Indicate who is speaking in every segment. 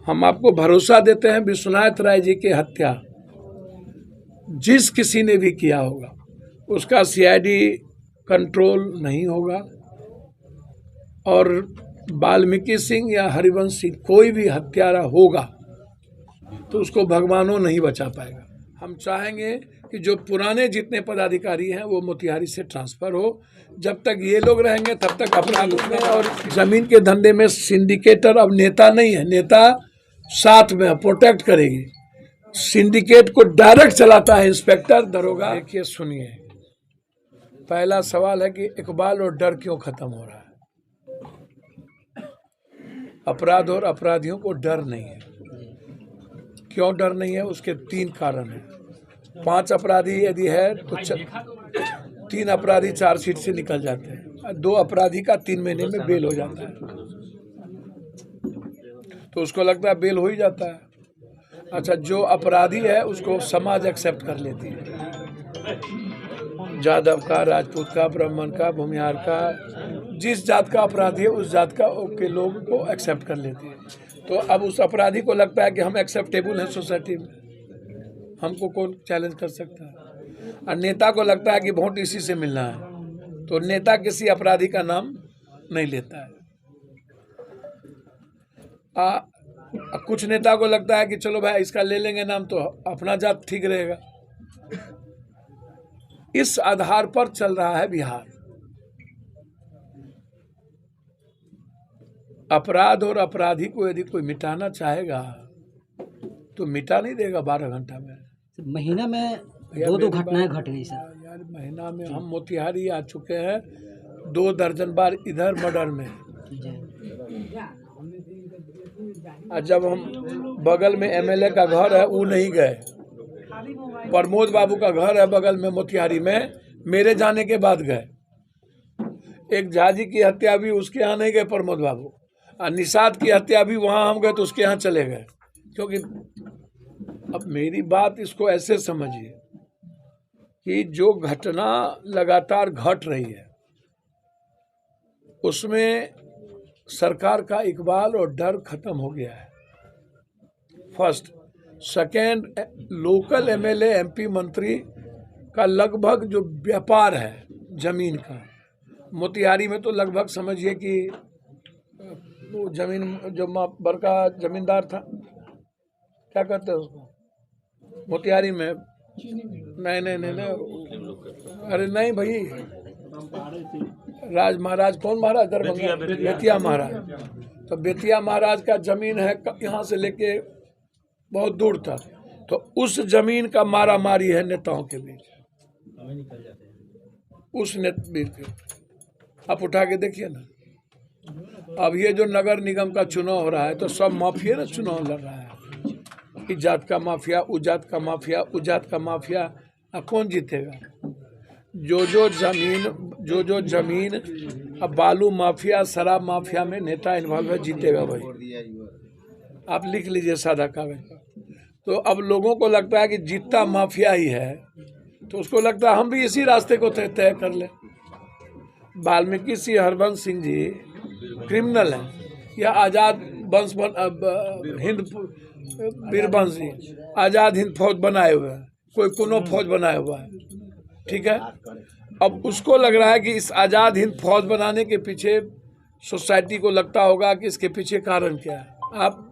Speaker 1: हम आपको भरोसा देते हैं, विश्वनाथ राय जी की हत्या जिस किसी ने भी किया होगा उसका सीआईडी कंट्रोल नहीं होगा, और वाल्मीकि सिंह या हरिवंश सिंह कोई भी हत्यारा होगा तो उसको भगवानों नहीं बचा पाएगा। हम चाहेंगे कि जो पुराने जितने पदाधिकारी हैं वो मोतिहारी से ट्रांसफ़र हो। जब तक ये लोग रहेंगे तब तक अपराध उसमें, और ज़मीन के धंधे में सिंडिकेटर अब नेता नहीं है, नेता साथ में प्रोटेक्ट करेगी। सिंडिकेट को डायरेक्ट चलाता है इंस्पेक्टर दरोगा। देखिए सुनिए, पहला सवाल है कि इकबाल और डर क्यों खत्म हो रहा है। अपराध और अपराधियों को डर नहीं है। क्यों डर नहीं है? उसके 3 कारण हैं। 5 अपराधी यदि है तो 3 अपराधी चार्जशीट से निकल जाते हैं, 2 अपराधी का 3 महीने में बेल हो जाता है, तो उसको लगता है बेल हो ही जाता है। अच्छा, जो अपराधी है उसको समाज एक्सेप्ट कर लेती है, जादव का, राजपूत का, ब्राह्मण का, भूमिहार का, जिस जात का अपराधी है उस जात का के लोग को एक्सेप्ट कर लेती है। तो अब उस अपराधी को लगता है कि हम एक्सेप्टेबल हैं सोसाइटी में, हमको कौन चैलेंज कर सकता है। और नेता को लगता है कि वोट इसी से मिलना है, तो नेता किसी अपराधी का नाम नहीं लेता है। कुछ नेता को लगता है कि चलो भाई इसका ले लेंगे नाम तो अपना जात ठीक रहेगा। इस आधार पर चल रहा है बिहार। अपराध और अपराधी को यदि कोई मिटाना चाहेगा तो मिटा नहीं देगा 12 घंटा में।
Speaker 2: महीना में 2 घटनाएं घट गई सर।
Speaker 1: यार महीना में हम मोतिहारी आ चुके हैं 2 दर्जन बार इधर मर्डर में। और जब हम बगल में एमएलए का घर है वो नहीं गए, प्रमोद बाबू का घर है बगल में मोतिहारी में, मेरे जाने के बाद गए। एक झाजी की हत्या भी उसके यहाँ नहीं गए प्रमोद बाबू, और निषाद की हत्या भी वहाँ हम गए तो उसके यहाँ चले गए। क्योंकि अब मेरी बात इसको ऐसे समझिए कि जो घटना लगातार घट रही है उसमें सरकार का इकबाल और डर खत्म हो गया है। First, second, local MLA MP मंत्री का लगभग जो व्यापार है जमीन का, मोतिहारी में तो लगभग समझिए कि वो जमीन जो बड़का जमींदार था, क्या कहते हैं उसको मोतिहारी में, नहीं, अरे नहीं भाई, राज महाराज, कौन महाराज, दरभंगा, बेतिया महाराज। तो बेतिया महाराज का जमीन है यहाँ से लेके बहुत दूर तक, तो उस जमीन का मारा मारी है नेताओं के बीच। उस बीच आप उठा के देखिए ना, अब ये जो नगर निगम का चुनाव हो रहा है तो सब माफिया ना चुनाव लड़ रहा है, इस जात का माफिया, उस जात का माफिया, उस जात का माफिया। अब कौन जीतेगा? जो जमीन अब बालू माफिया, शराब माफिया में नेता इन्वॉल्व है, जीतेगा भाई। आप लिख लीजिए सादा कागज पर। तो अब लोगों को लगता है कि जीतता माफिया ही है, तो उसको लगता है हम भी इसी रास्ते को तय कर ले। वाल्मीकि सिंह, हरवंश सिंह जी क्रिमिनल हैं या आज़ाद वंश हिंद वीरवंश जी आज़ाद हिंद फौज बनाए हुए हैं, कोई कोनो फौज बनाया हुआ है, ठीक है। अब उसको लग रहा है कि इस आज़ाद हिंद फौज बनाने के पीछे सोसाइटी को लगता होगा कि इसके पीछे कारण क्या है। आप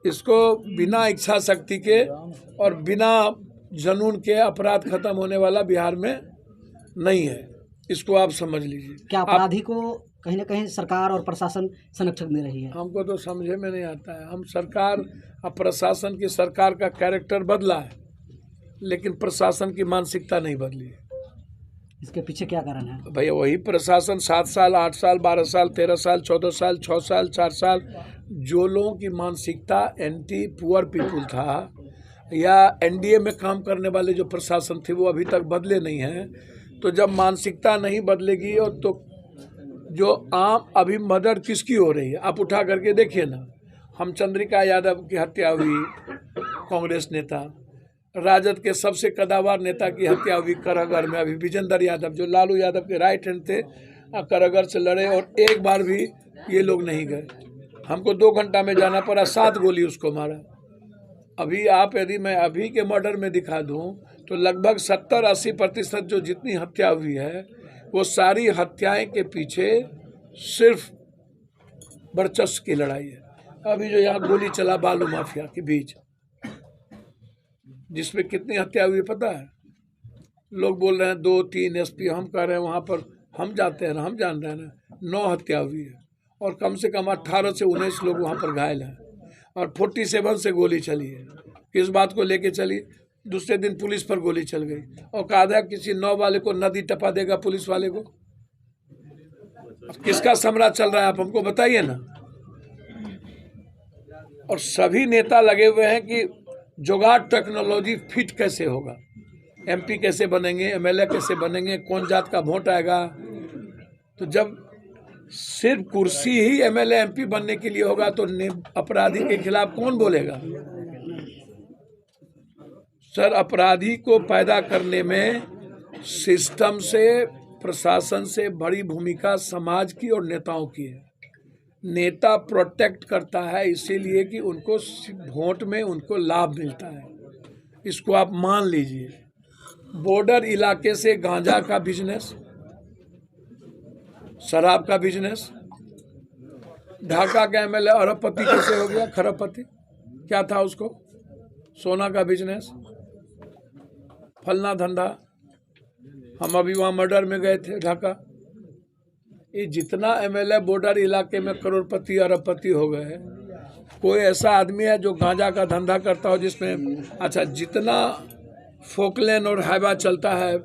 Speaker 1: इसको बिना इच्छा शक्ति के और बिना जुनून के अपराध खत्म होने वाला बिहार में नहीं है, इसको आप समझ लीजिए।
Speaker 2: क्या अपराधी को कहीं ना कहीं सरकार और प्रशासन संरक्षण दे रही है?
Speaker 1: हमको तो समझे में नहीं आता है। हम सरकार और प्रशासन की, सरकार का कैरेक्टर बदला है लेकिन प्रशासन की मानसिकता नहीं बदली है।
Speaker 2: इसके पीछे क्या कारण है?
Speaker 1: भैया वही प्रशासन 7 साल, 8 साल, 12 साल, 13 साल, 14 साल, 6 साल, 4 साल, जो लोगों की मानसिकता एंटी पुअर पीपुल था या एनडीए में काम करने वाले जो प्रशासन थे वो अभी तक बदले नहीं हैं। तो जब मानसिकता नहीं बदलेगी और तो जो आम अभी मर्डर किसकी हो रही है आप उठा करके देखिए ना। हम चंद्रिका यादव की हत्या हुई, कांग्रेस नेता, राजद के सबसे कदावर नेता की हत्या हुई करहगढ़ में। अभी विजेंद्र यादव जो लालू यादव के राइट हैंड थे, करहगढ़ से लड़े और एक बार भी ये लोग नहीं गए। हमको 2 घंटा में जाना पड़ा, 7 गोली उसको मारा। अभी आप यदि मैं अभी के मर्डर में दिखा दूं तो लगभग 70-80% जो जितनी हत्या हुई है वो सारी हत्याएं के पीछे सिर्फ वर्चस्व की लड़ाई है। अभी जो यहाँ गोली चला बालू माफिया के बीच, जिसमें कितनी हत्या हुई पता है? लोग बोल रहे हैं 2-3 एसपी, हम कह रहे हैं वहाँ पर हम जाते हैं ना, हम जान रहे हैं ना, 9 हत्या हुई है और कम से कम 18 से 19 लोग वहाँ पर घायल हैं और 47 से गोली चली है। किस बात को लेके चली? दूसरे दिन पुलिस पर गोली चल गई और कहा था किसी 9 वाले को नदी टपा देगा पुलिस वाले को। किसका साम्राज्य चल रहा है आप हमको बताइए ना। और सभी नेता लगे हुए हैं कि जुगाड़ टेक्नोलॉजी फिट कैसे होगा, एमपी कैसे बनेंगे, एमएलए कैसे बनेंगे, कौन जात का वोट आएगा। तो जब सिर्फ कुर्सी ही एमएलए एमपी बनने के लिए होगा तो अपराधी के खिलाफ कौन बोलेगा? सर, अपराधी को पैदा करने में सिस्टम से, प्रशासन से बड़ी भूमिका समाज की और नेताओं की है। नेता प्रोटेक्ट करता है इसीलिए कि उनको वोट में उनको लाभ मिलता है, इसको आप मान लीजिए। बॉर्डर इलाके से गांजा का बिजनेस, शराब का बिजनेस, ढाका का एमएलए अरबपति कैसे हो गया? खरबपति क्या था उसको? सोना का बिजनेस, फलना धंधा। हम अभी वहाँ मर्डर में गए थे ढाका। ये जितना एमएलए बॉर्डर इलाके में करोड़पति अरबपति हो गए हैं, कोई ऐसा आदमी है जो गांजा का धंधा करता हो जिसमें, अच्छा, जितना फोकलेन और हाइवा चलता है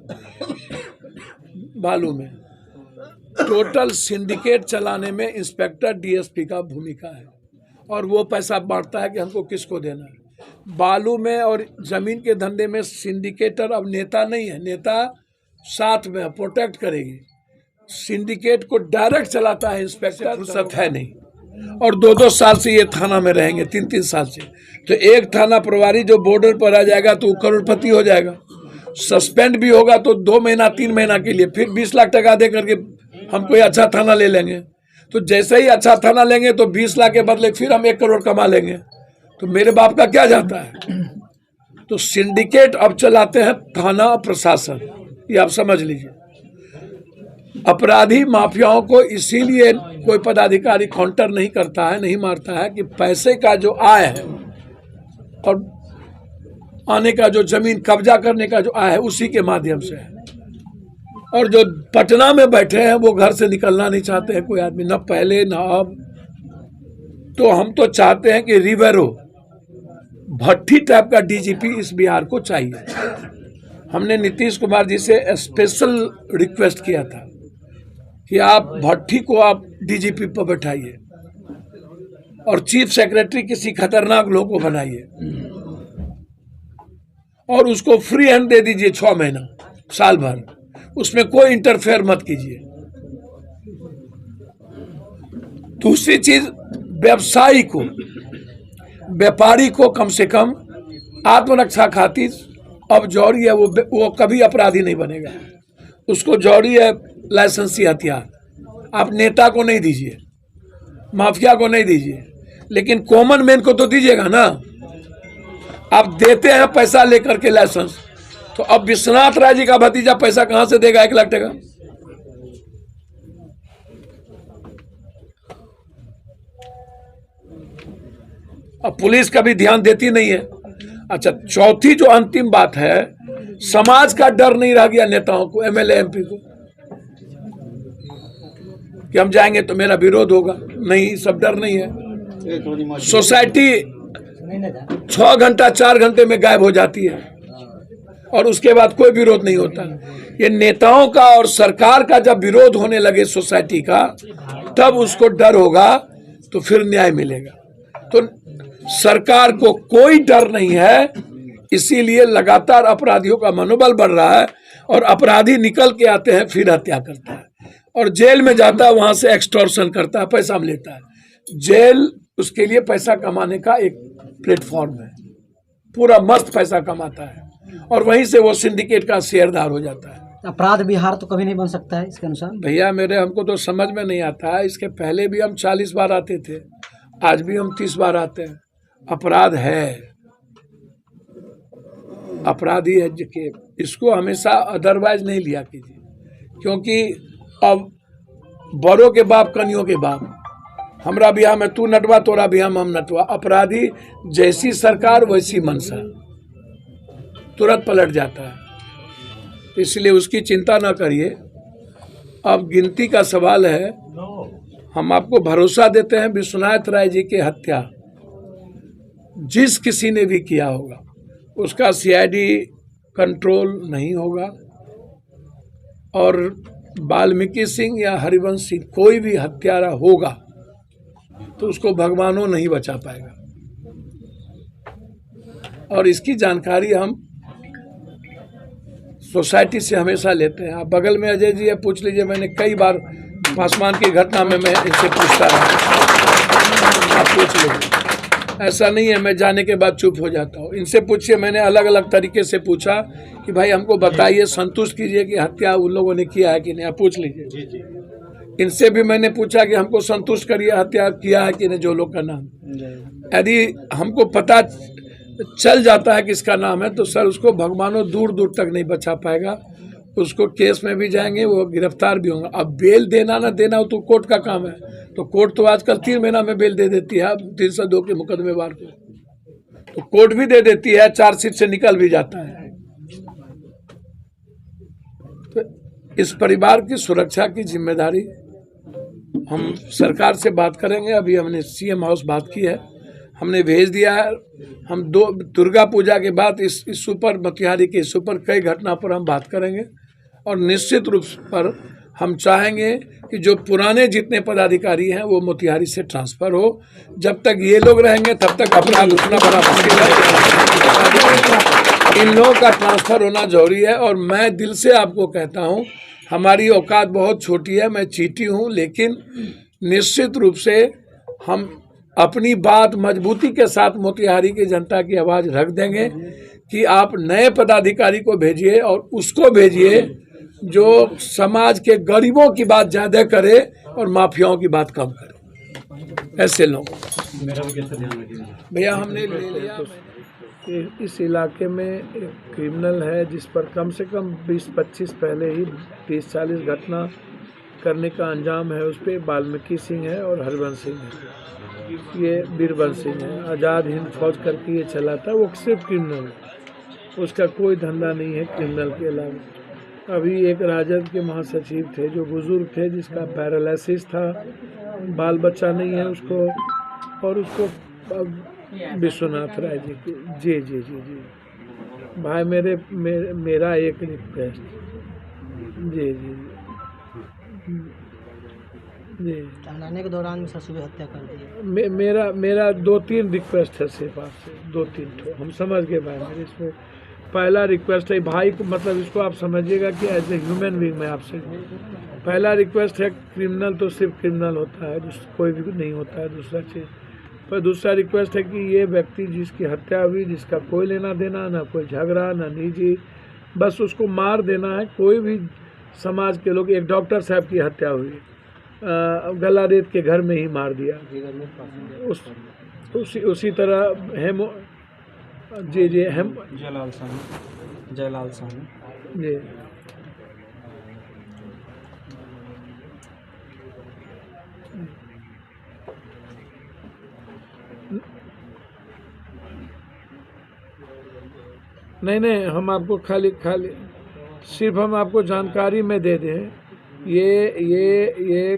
Speaker 1: बालू में, टोटल सिंडिकेट चलाने में इंस्पेक्टर डीएसपी का भूमिका है और वो पैसा बांटता है कि हमको किसको देना है। बालू में और जमीन के धंधे में सिंडिकेटर अब नेता नहीं है, नेता साथ में प्रोटेक्ट करेगी। सिंडिकेट को डायरेक्ट चलाता है इंस्पेक्टर, फुर्सत है नहीं। और 2-2 साल से ये थाना में रहेंगे, 3-3 साल से। तो एक थाना प्रभारी जो बॉर्डर पर आ जाएगा तो वो करोड़पति हो जाएगा। सस्पेंड भी होगा तो 2 महीना 3 महीना के लिए, फिर 20 लाख टका दे करके हम कोई अच्छा थाना ले लेंगे। तो जैसे ही अच्छा थाना लेंगे तो 20 लाख के बदले फिर हम 1 करोड़ कमा लेंगे। तो मेरे बाप का क्या जाता है? तो सिंडिकेट अब चलाते हैं थाना प्रशासन, ये आप समझ लीजिए। अपराधी माफियाओं को इसीलिए कोई पदाधिकारी काउंटर नहीं करता है, नहीं मारता है कि पैसे का जो आय है और आने का जो जमीन कब्जा करने का जो आय है उसी के माध्यम से है। और जो पटना में बैठे हैं वो घर से निकलना नहीं चाहते हैं कोई आदमी, न पहले न अब। तो हम तो चाहते हैं कि रिवेरो भट्टी टाइप का डीजीपी इस बिहार को चाहिए। हमने नीतीश कुमार जी से स्पेशल रिक्वेस्ट किया था कि आप भट्टी को आप डीजीपी पर बैठाइए और चीफ सेक्रेटरी किसी खतरनाक लोग को बनाइए और उसको फ्री हैंड दे दीजिए 6 महीना, साल भर, उसमें कोई इंटरफेयर मत कीजिए। दूसरी चीज, व्यवसायी को, व्यापारी को कम से कम आत्मरक्षा खातिर अब जौहरी है वो कभी अपराधी नहीं बनेगा। उसको जौहरी है लाइसेंसी हथियार, आप नेता को नहीं दीजिए, माफिया को नहीं दीजिए, लेकिन कॉमन मैन को तो दीजिएगा ना। आप देते हैं पैसा लेकर के लाइसेंस, तो अब विश्वनाथ राय जी का भतीजा पैसा कहां से देगा 1 लाख टका? अब पुलिस कभी ध्यान देती नहीं है। अच्छा, चौथी जो अंतिम बात है, समाज का डर नहीं रह गया नेताओं को, एमएलए एमपी को, कि हम जाएंगे तो मेरा विरोध होगा। नहीं, सब डर नहीं है। सोसाइटी 6 घंटा 4 घंटे में गायब हो जाती है और उसके बाद कोई विरोध नहीं होता। ये नेताओं का और सरकार का जब विरोध होने लगे सोसाइटी का, तब उसको डर होगा तो फिर न्याय मिलेगा। तो सरकार को कोई डर नहीं है, इसीलिए लगातार अपराधियों का मनोबल बढ़ रहा है और अपराधी निकल के आते हैं फिर हत्या करता है और जेल में जाता है, वहां से एक्सटॉर्शन करता है, पैसा लेता है। जेल उसके लिए पैसा कमाने का एक प्लेटफॉर्म है, पूरा मस्त पैसा कमाता है और वहीं से वो सिंडिकेट का शेयरदार हो जाता है।
Speaker 2: अपराध बिहार तो कभी नहीं बन सकता है इसके अनुसार?
Speaker 1: भैया मेरे, हमको तो समझ में नहीं आता है। इसके पहले भी हम 40 बार आते थे आज भी हम 30 बार आते हैं। अपराध है, अपराधी है कि इसको हमेशा अदरवाइज नहीं लिया कीजिए, क्योंकि अब बड़ों के बाप कनियों के बाप, हमरा बिहार में तू नटवा, तोरा बिहार में हम नटवा। अपराधी जैसी सरकार वैसी मनसा, तुरंत पलट जाता है। इसलिए उसकी चिंता ना करिए। अब गिनती का सवाल है। हम आपको भरोसा देते हैं, विश्वनाथ राय जी की हत्या जिस किसी ने भी किया होगा उसका सीआईडी कंट्रोल नहीं होगा, और वाल्मीकि सिंह या हरिवंश सिंह कोई भी हत्यारा होगा तो उसको भगवानों नहीं बचा पाएगा। और इसकी जानकारी हम सोसाइटी से हमेशा लेते हैं। आप बगल में अजय जी है, पूछ लीजिए। मैंने कई बार पासवान की घटना में मैं इनसे पूछता रहा, आप पूछ लीजिए। ऐसा नहीं है मैं जाने के बाद चुप हो जाता हूँ। इनसे पूछिए, मैंने अलग अलग तरीके से पूछा कि भाई हमको बताइए, संतुष्ट कीजिए कि हत्या उन लोगों ने किया है कि नहीं। आप पूछ लीजिए। इनसे भी मैंने पूछा कि हमको संतुष्ट करिए, हत्या किया है कि नहीं जो लोग का नाम। यदि हमको पता चल जाता है कि इसका नाम है तो सर उसको भगवानों दूर दूर तक नहीं बचा पाएगा। उसको केस में भी जाएंगे, वो गिरफ्तार भी होंगे। अब बेल देना ना देना तो कोर्ट का काम है। तो कोर्ट तो आजकल 3 महीना में बेल दे देती है 302 के मुकदमेवार को, तो कोर्ट भी दे देती है, चार्जशीट से निकल भी जाता है। तो इस परिवार की सुरक्षा की जिम्मेदारी हम सरकार से बात करेंगे। अभी हमने सीएम हाउस बात की है, हमने भेज दिया है। हम दुर्गा पूजा के बाद इस इशू पर, मोतिहारी के इशू पर, कई घटना पर हम बात करेंगे। और निश्चित रूप पर हम चाहेंगे कि जो पुराने जितने पदाधिकारी हैं वो मोतिहारी से ट्रांसफ़र हो। जब तक ये लोग रहेंगे तब तक अपराध उतना बड़ा मुश्किल है। इन लोगों का ट्रांसफ़र होना जरूरी है। और मैं दिल से आपको कहता हूँ, हमारी औकात बहुत छोटी है, मैं चीटी हूँ, लेकिन निश्चित रूप से हम अपनी बात मजबूती के साथ मोतिहारी की जनता की आवाज़ रख देंगे कि आप नए पदाधिकारी को भेजिए, और उसको भेजिए जो समाज के गरीबों की बात ज़्यादा करे और माफियाओं की बात कम करे। ऐसे लोग भैया हमने ले लिया। इस इलाके में एक क्रिमिनल है जिस पर कम से कम 20-25 पहले ही 30-40 घटना करने का अंजाम है। उस पर वाल्मीकि सिंह है और हरिवंश सिंह है, ये बीरबल सिंह है। आज़ाद हिंद फौज करके ये चलाता, वो सिर्फ क्रिमिनल है, उसका कोई धंधा नहीं है क्रिमिनल के अलावा। अभी एक राजद के महासचिव थे जो बुजुर्ग थे, जिसका पैरालिसिस था, बाल बच्चा नहीं है उसको, और उसको विश्वनाथ राय जी की जी जी जी जी भाई मेरा एक रिक्वेस्ट जी जी जी
Speaker 2: आने के दौरान ससुर हत्या कर दी।
Speaker 1: मेरा 2-3 रिक्वेस्ट है सिर्फ आपसे, 2-3 ठो हम समझ गए भाई। मेरे इसमें पहला रिक्वेस्ट है भाई को, मतलब इसको आप समझिएगा कि एज ए ह्यूमन बीइंग मैं आपसे पहला रिक्वेस्ट है, क्रिमिनल तो सिर्फ क्रिमिनल होता है, कोई भी नहीं होता है दूसरा चीज़। पर दूसरा रिक्वेस्ट है कि ये व्यक्ति जिसकी हत्या हुई, जिसका कोई लेना देना ना, कोई झगड़ा ना निजी, बस उसको मार देना है। कोई भी समाज के लोग, एक डॉक्टर साहब की हत्या हुई, गला रेत के घर में ही मार दिया। उसी तरह हेमो जी जी हम जयलाल साहनी जी नहीं हम आपको खाली सिर्फ हम आपको जानकारी में दे दें। ये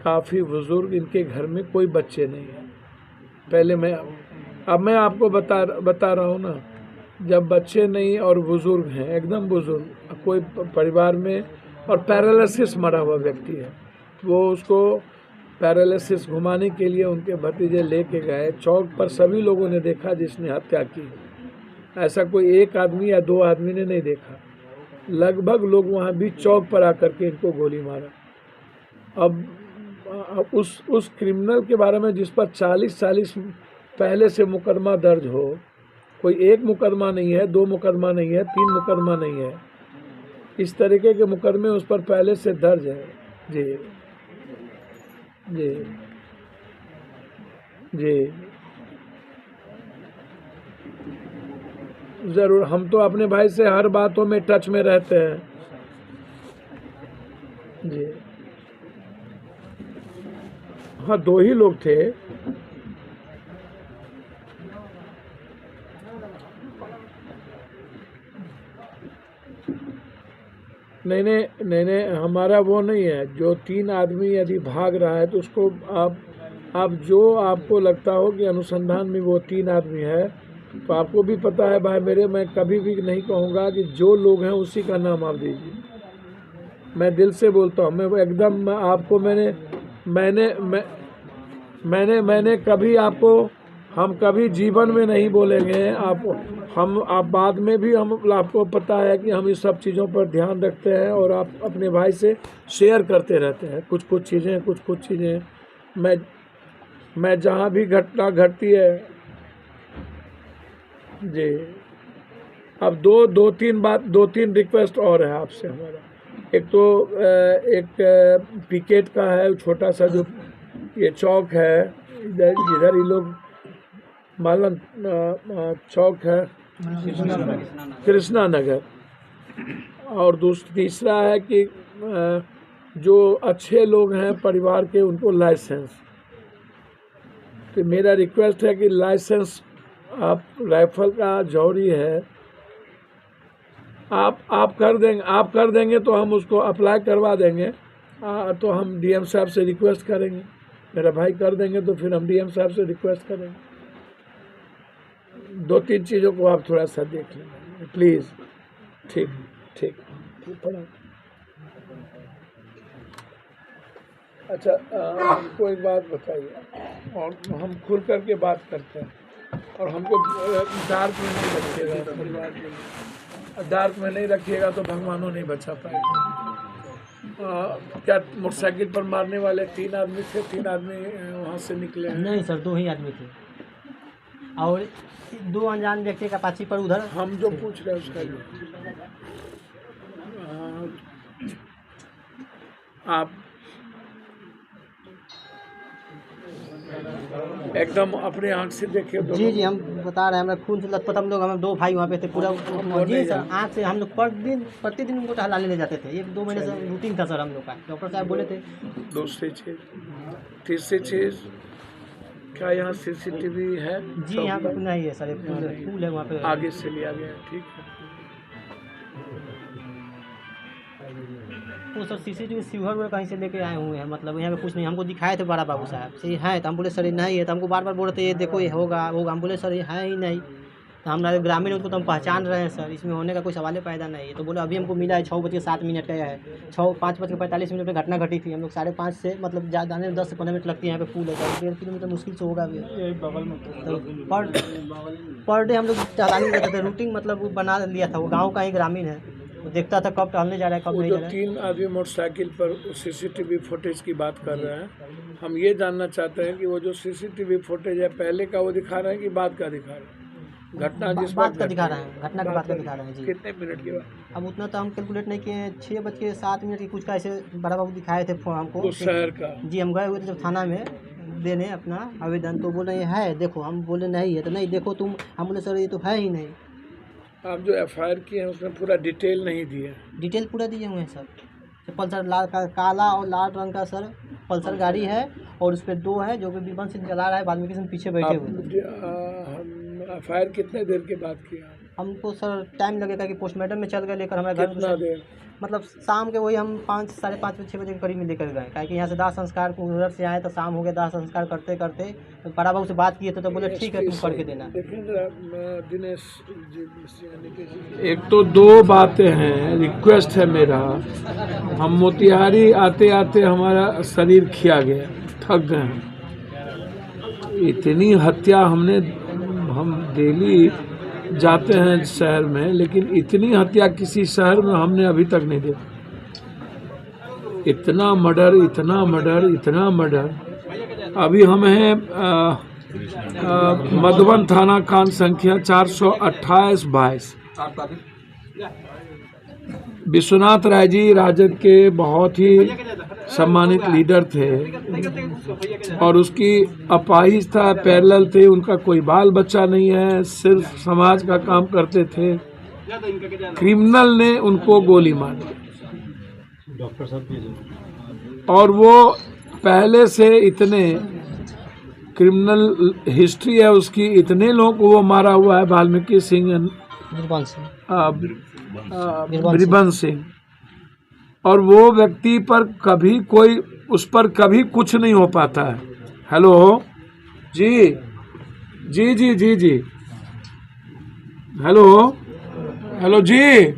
Speaker 1: काफ़ी बुजुर्ग, इनके घर में कोई बच्चे नहीं है। पहले अब मैं आपको बता रहा हूँ ना, जब बच्चे नहीं और बुजुर्ग हैं, एकदम बुजुर्ग, कोई परिवार में, और पैरालिसिस मरा हुआ व्यक्ति है, वो उसको पैरालिसिस घुमाने के लिए उनके भतीजे लेके गए चौक पर। सभी लोगों ने देखा जिसने हत्या की, ऐसा कोई एक आदमी या 2 आदमी ने नहीं देखा, लगभग लोग वहाँ बीच चौक पर आकर के इनको गोली मारा। अब उस क्रिमिनल के बारे में जिस पर 40 पहले से मुकदमा दर्ज हो, कोई एक मुकदमा नहीं है, 2 मुकदमा नहीं है, 3 मुकदमा नहीं है, इस तरीके के मुकदमे उस पर पहले से दर्ज है। जी जी जी ज़रूर, हम तो अपने भाई से हर बातों में टच में रहते हैं जी। हाँ, 2 ही लोग थे। नहीं, हमारा वो नहीं है। जो 3 आदमी यदि भाग रहा है तो उसको आप जो आपको लगता हो कि अनुसंधान में वो 3 आदमी है, तो आपको भी पता है भाई मेरे, मैं कभी भी नहीं कहूँगा कि जो लोग हैं उसी का नाम आप दीजिए। मैं दिल से बोलता हूँ, मैं एकदम आपको मैंने कभी आपको, हम कभी जीवन में नहीं बोलेंगे आप बाद में भी हम, आपको पता है कि हम इस सब चीज़ों पर ध्यान रखते हैं और आप अपने भाई से शेयर करते रहते हैं कुछ चीज़ें। मैं जहाँ भी घटना घटती है जी। अब दो तीन रिक्वेस्ट और है आपसे हमारा। एक तो एक पिकेट का है, छोटा सा जो ये चौक है जिधर ये लोग मालन चौक है कृष्णा नगर, और तीसरा है कि जो अच्छे लोग हैं परिवार के उनको लाइसेंस। तो मेरा रिक्वेस्ट है कि लाइसेंस आप राइफल का जौहरी है, आप कर देंगे तो हम उसको अप्लाई करवा देंगे। तो हम डीएम साहब से रिक्वेस्ट करेंगे, मेरा भाई कर देंगे तो फिर हम डीएम साहब से रिक्वेस्ट करेंगे। 2-3 चीज़ों को आप थोड़ा सा देख लेंगे प्लीज़। ठीक पढ़ा। अच्छा, हमको एक बात बताइए, और हम खुल करके बात करते हैं, और हमको डार्क में नहीं रखिएगा, परिवार के लिए डार्क में नहीं रखिएगा तो भगवानों नहीं बचा पाएगा। क्या मोटरसाइकिल पर मारने वाले 3 आदमी थे? 3 आदमी वहाँ से निकले हैं?
Speaker 2: नहीं सर, 2 ही आदमी थे और 2 अनजान व्यक्ति का पाछी पर उधर।
Speaker 1: हम जो पूछ रहे हैं उसका आप एकदम अपने आँख से देखिए।
Speaker 2: जी हम बता रहे हैं, हमें खून से लथपथ हम लोग, हम 2 भाई वहाँ पे थे पूरा। जी सर, आँख से हम लोग प्रतिदिन उनको टहलाने ले जाते थे। 1-2 महीने से रूटीन था सर हम लोग का। डॉक्टर साहब बोले थे।
Speaker 1: दूसरी चीज़, तीसरी चीज़, क्या यहाँ CCTV है?
Speaker 2: जी यहाँ पे नहीं है सर, एक पुल है वहाँ पे,
Speaker 1: आगे से लिया गया है। ठीक है,
Speaker 2: वो सर CCTV शिवहर कहीं से लेके आए हुए हैं, मतलब यहाँ पे कुछ नहीं। हमको दिखाए थे बड़ा बाबू साहब से है, तो हम बोले सर ये नहीं है, तो हमको बार बोल रहे थे ये देखो ये होगा। हम बोले सर ये है ही नहीं। तो हमारे ग्रामीण उसको तो हम पहचान रहे हैं सर, इसमें होने का कोई सवाल ही पैदा नहीं है। तो बोले अभी हमको मिला है 6:07 का है, 5:45 पर घटना घटी थी। हम लोग 5:30 से मतलब जाने में 10 से 15 मिनट लगती है। यहाँ पे पुल है 1.5 किलोमीटर मुश्किल से होगा अभी। तो पर डे हम लोग टहलाने जाते थे, रूटीन मतलब वो बना लिया था। वो गाँव का ही ग्रामीण है, वो देखता था कब टहलने जा रहा है कब नहीं जा रहा है।
Speaker 1: 3 आदमी मोटरसाइकिल पर CCTV फुटेज की बात कर रहे हैं। हम ये जानना चाहते हैं कि वो जो CCTV फुटेज है पहले का वो दिखा रहे हैं कि बाद का दिखा रहे हैं? घटना जिस
Speaker 2: बात का दिखा रहे हैं, घटना के बाद का दिखा रहे हैं जी।
Speaker 1: कितने मिनट के बाद?
Speaker 2: अब उतना तो हम कैलकुलेट नहीं किए। 6:07 की कुछ का ऐसे बड़ा बाबू दिखाए थे हमको
Speaker 1: उस शहर का।
Speaker 2: जी हम गए हुए थे जब थाना में देने अपना आवेदन, तो बोले ये है देखो। हम बोले नहीं है, तो नहीं देखो तुम। हम बोले सर ये तो है ही नहीं।
Speaker 1: आप जो FIR किए हैं उसमें पूरा डिटेल नहीं दिए?
Speaker 2: डिटेल पूरा दिए हुए हैं सर। पल्सर काला और लाल रंग का सर पल्सर गाड़ी है, और उस पर 2 है जो कि विपन सिंह चला रहा है, वाल्मीकि सिंह पीछे बैठे हुए।
Speaker 1: FIR कितने देर के बाद किया?
Speaker 2: हमको सर टाइम लगेगा कि पोस्टमार्टम में चल गए लेकर हमारे घर।
Speaker 1: कितना देर?
Speaker 2: मतलब शाम के वही हम 5, 5:30, 6 बजे के करीब में लेकर गए, क्योंकि यहाँ से दाह संस्कार उधर से आए तो शाम हो गया। दाह संस्कार करते करते तो बड़ा बाबू से बात किए थे, तो बोले ठीक है तुम करके देना।
Speaker 1: दिनेश जी, एक तो 2 बातें हैं, रिक्वेस्ट है मेरा। हम मोतिहारी आते आते हमारा शरीर खिया गया, थक गए हैं। इतनी हत्या हम डेली जाते हैं शहर में, लेकिन इतनी हत्या किसी शहर में हमने अभी तक नहीं देखी। इतना मर्डर। अभी हम हैं मधुबन थाना कांड संख्या 428-22। विश्वनाथ राय जी राजद के बहुत ही सम्मानित लीडर थे और उसकी अपाहिजता पैरेलल थे, उनका कोई बाल बच्चा नहीं है, सिर्फ समाज का काम करते थे। क्रिमिनल ने उनको गोली मार दी और वो पहले से इतने क्रिमिनल हिस्ट्री है उसकी, इतने लोगों को वो मारा हुआ है, वाल्मीकि सिंह, बिरबल सिंह, और वो व्यक्ति पर कभी कोई, उस पर कभी कुछ नहीं हो पाता है। हेलो जी जी जी जी जी, हेलो हेलो जी,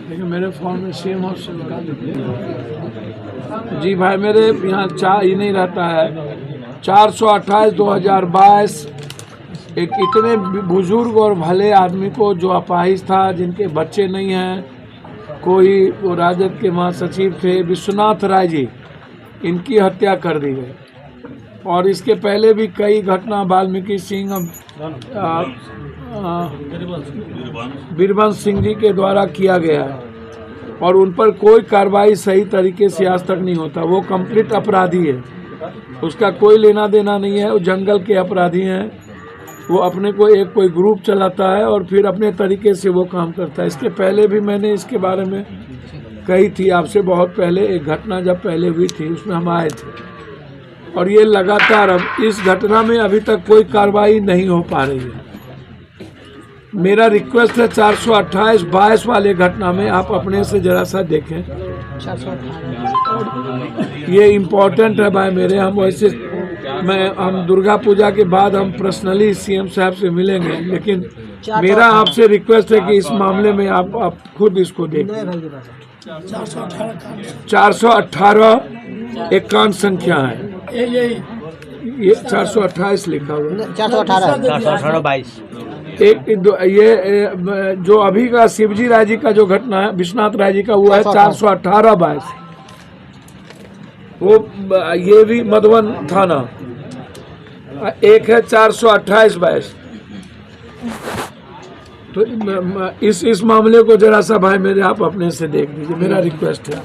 Speaker 1: देखिए मेरे फ़ोन में सेम हाउस से निकाल दीजिए। जी भाई, मेरे यहाँ चाह ही नहीं रहता है। 428/2022 एक इतने बुजुर्ग और भले आदमी को, जो अपाहिज था, जिनके बच्चे नहीं हैं, कोई वो राजद के महासचिव थे विश्वनाथ राय जी, इनकी हत्या कर दी गई। और इसके पहले भी कई घटना वाल्मीकि सिंह, बिरबल सिंह जी के द्वारा किया गया है और उन पर कोई कार्रवाई सही तरीके से आज तक नहीं होता। वो कंप्लीट अपराधी है, उसका कोई लेना देना नहीं है, वो जंगल के अपराधी हैं। वो अपने को एक कोई ग्रुप चलाता है और फिर अपने तरीके से वो काम करता है। इसके पहले भी मैंने इसके बारे में कही थी आपसे, बहुत पहले एक घटना जब पहले हुई थी उसमें हम आए थे, और ये लगातार अब इस घटना में अभी तक कोई कार्रवाई नहीं हो पा रही है। मेरा रिक्वेस्ट है 428/22 वाले घटना में आप अपने से जरा सा देखें, ये इम्पोर्टेंट है भाई मेरे। हम वैसे हम दुर्गा पूजा के बाद हम पर्सनली सीएम साहब से मिलेंगे, लेकिन मेरा आपसे रिक्वेस्ट है कि इस मामले में आप खुद इसको देखें। 418 एक कांड संख्या है, ये 428 लिखा हुआ है,
Speaker 2: 418/22
Speaker 1: एक ये जो अभी का शिवजी राय जी का जो घटना है, विश्वनाथ राय जी का हुआ है 418/22। वो ये भी मधुबन थाना, एक है 428/22। तो इस मामले को जरा सा भाई मेरे आप अपने से देख लीजिए, मेरा रिक्वेस्ट है।